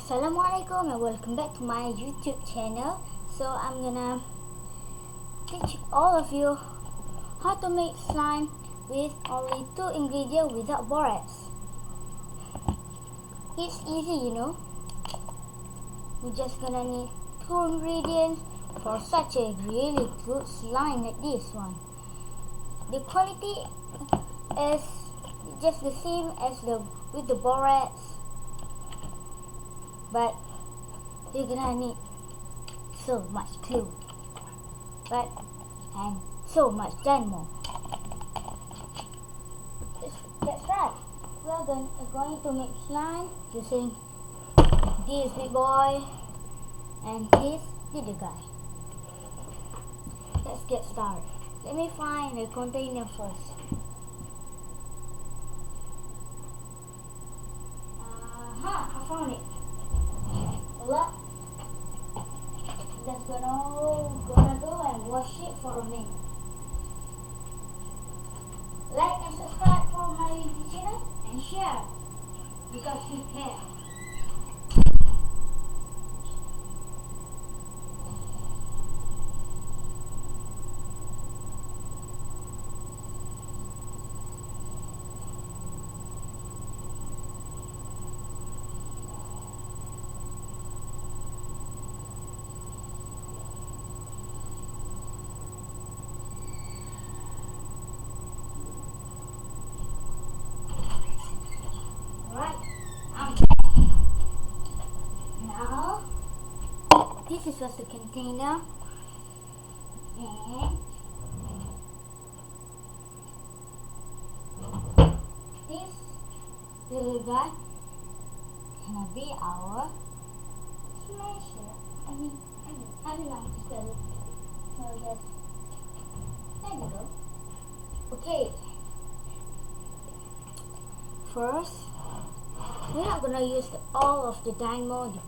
Assalamualaikum and welcome back to my YouTube channel. So I'm gonna teach all of you how to make slime with only 2 ingredients without borax. It's easy, you know. We're just gonna need 2 ingredients for such a really good slime like this one. The quality is just the same as with the borax, but you're gonna need so much glue, and so much dynamo. That's right. We're going to make slime using this big boy and this little guy. Let's get started. Let me find the container first. I found it. Look, just gonna go and wash it for a minute. Like and subscribe for my YouTube channel and share because you care. This is just the container, and this little guy gonna be our smasher. I don't know how to spell it. So there you go. Okay. First, we're not gonna use all of the dynamo,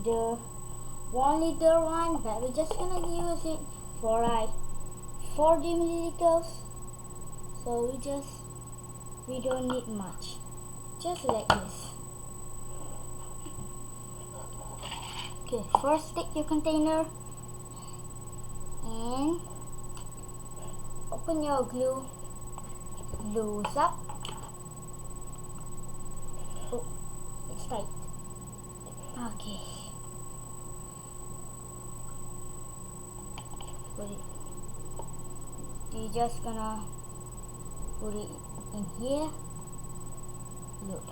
the 1 liter one, but we're just gonna use it for like 40 milliliters. So we don't need much, just like this. Okay, first take your container and open your glues up. Oh, it's tight. Okay. You're just gonna put it in here. Look.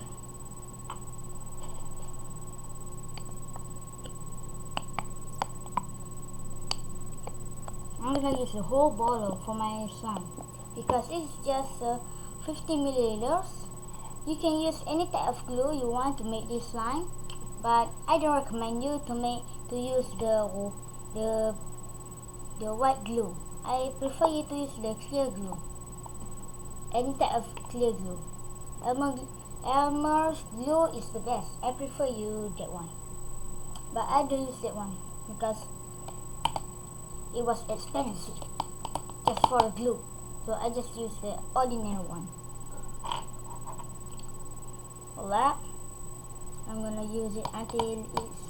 I'm gonna use the whole bottle for my slime because it's just 50 milliliters. You can use any type of glue you want to make this slime, but I don't recommend you to use the white glue. I prefer you to use the clear glue. Any type of clear glue. Elmer's glue is the best. I prefer you that one. But I don't use that one because it was expensive just for the glue. So I just use the ordinary one. Alright. I'm gonna use it until it's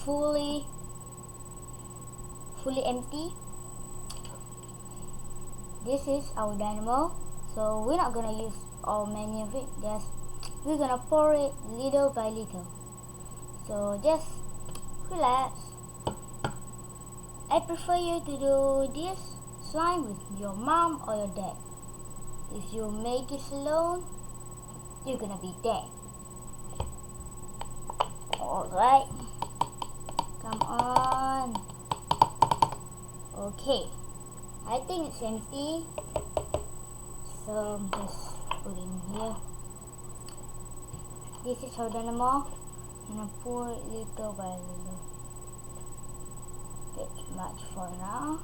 fully empty. This is our dynamo, so we're not gonna use all many of it. We're gonna pour it little by little. So just relax. I prefer you to do this slime with your mom or your dad. If you make it alone, you're gonna be dead. Alright, come on. Okay, I think it's empty, so just put in here. This is our dynamo, and I pour it little by little. That's much for now.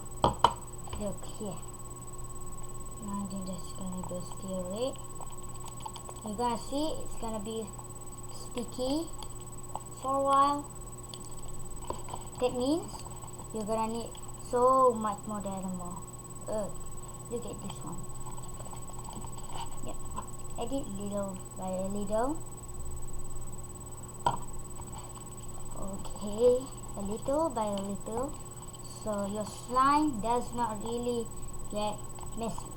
Look here. Now I'm just gonna go stir it. You're gonna see it's gonna be sticky for a while. That means you're gonna need so much more dynamo. Look at this one. Yep. Add it little by little. Okay, a little by a little, so your slime does not really get messy.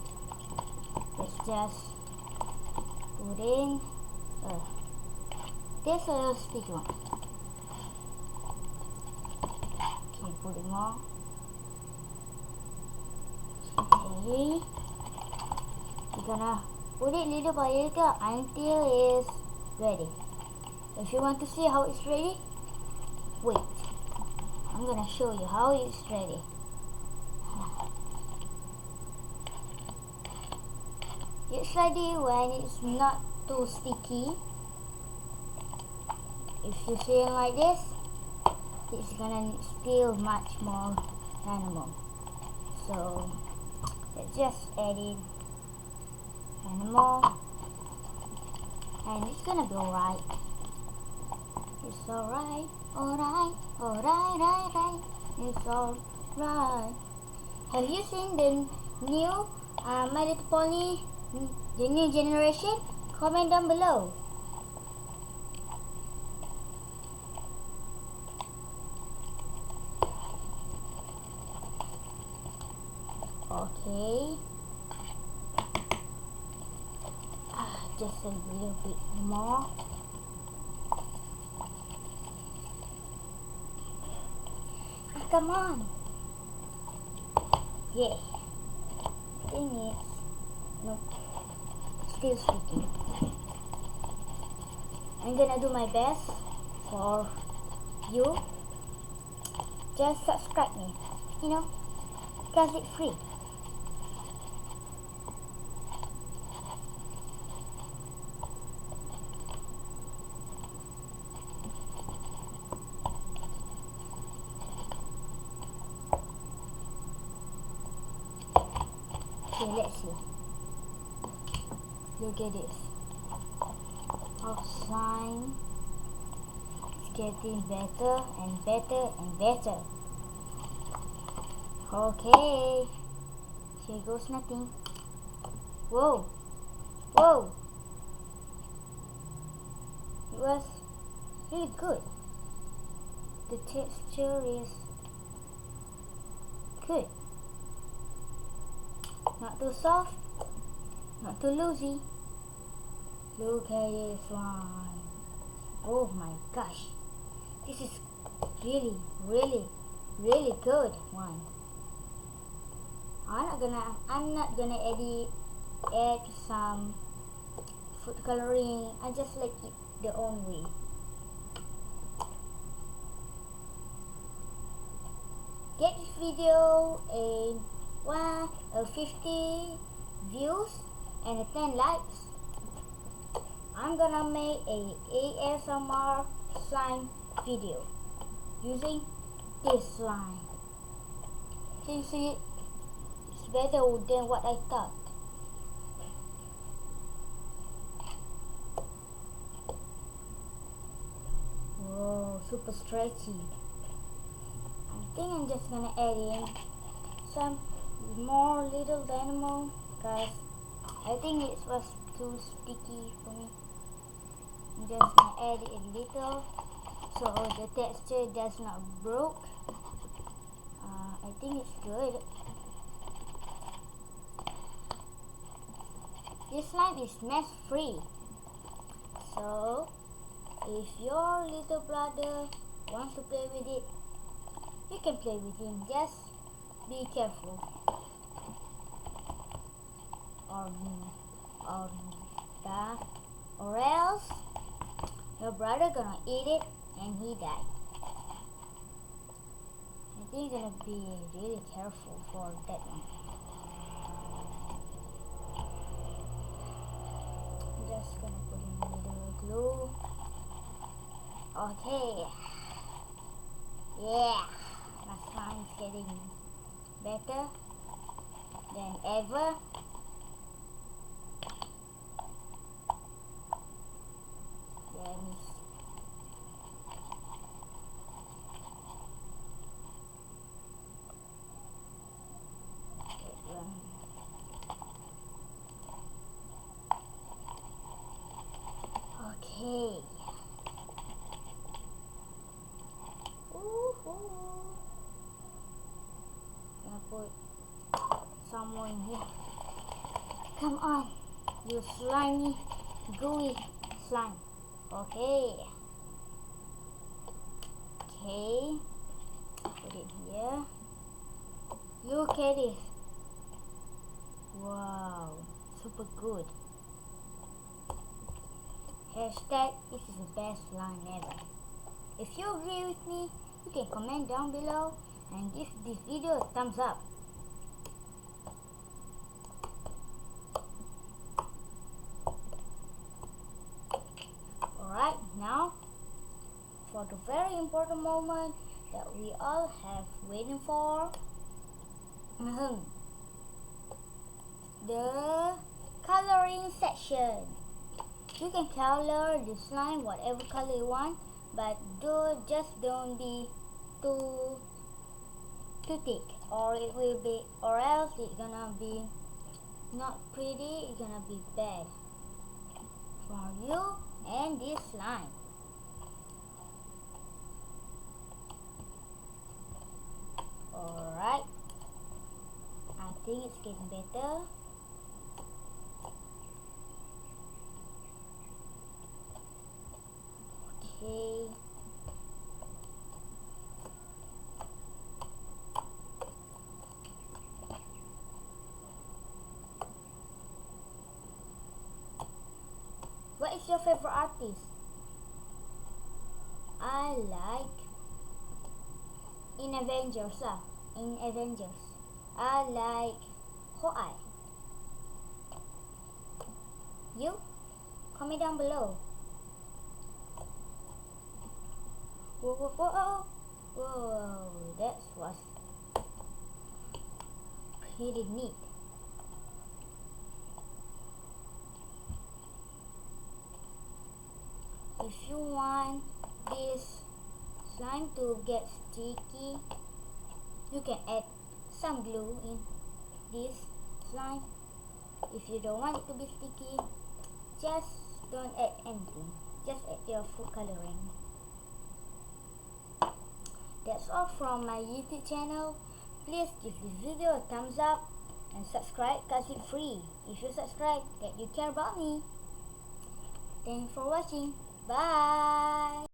Let's just put in this a little sticky one. Okay, put it more. Okay, we're gonna put it little by little until it's ready. If you want to see how it's ready, wait. I'm gonna show you how it's ready. It's ready when it's not too sticky. If you see it like this, it's gonna still much more animal. So let's just add in animal, and it's gonna be alright. It's alright, alright, alright. It's alright. Have you seen the new My Little Pony, the new generation? Comment down below. Okay. Just a little bit more. Come on. Yeah. I think it's still sticky. I'm gonna do my best for you. Just subscribe me, because it's free. Okay, let's see. Look at this. Our slime is getting better and better and better. Okay. Here goes nothing. Whoa. Whoa. It was really good. The texture is good. Not too soft, not too loosey. Look at this one. Oh my gosh. This is really, really, really good one. I'm not gonna add some food coloring. I just like it the own way. Get this video a 50 views and 10 likes. I'm gonna make a ASMR slime video using this slime. Can you see it? It's better than what I thought. Whoa, super stretchy. I think I'm just gonna add in some more little dynamo because I think it was too sticky for me. I'm just gonna add it a little so the texture does not break. I think it's good. This slime is mess free, so if your little brother wants to play with it, you can play with him. Just be careful, or else your brother gonna eat it and he die. I think you're gonna be really careful for that one. I'm just gonna put in a little glue. Okay. Yeah, my slime is getting better than ever. Okay. Gonna put some more in here. Come on, you slimy, gooey slime. Okay. Okay. Put it here. Look at this. Wow, super good. Hashtag this is the best slime ever. If you agree with me, you can comment down below and give this video a thumbs up. Alright, now for the very important moment that we all have waiting for. The coloring section. You can color the slime whatever color you want, but just don't be too thick, or else it's gonna be not pretty. It's gonna be bad for you and this slime. Alright, I think it's getting better. Okay. What is your favorite artist? I like in Avengers. I like Hawkeye. You? Comment down below. Whoa, whoa, whoa, whoa, that was pretty neat. If you want this slime to get sticky, you can add some glue in this slime. If you don't want it to be sticky, just don't add anything. Just add your food coloring. That's all from my YouTube channel. Please give this video a thumbs up and subscribe cause it's free. If you subscribe, that you care about me. Thanks for watching. Bye.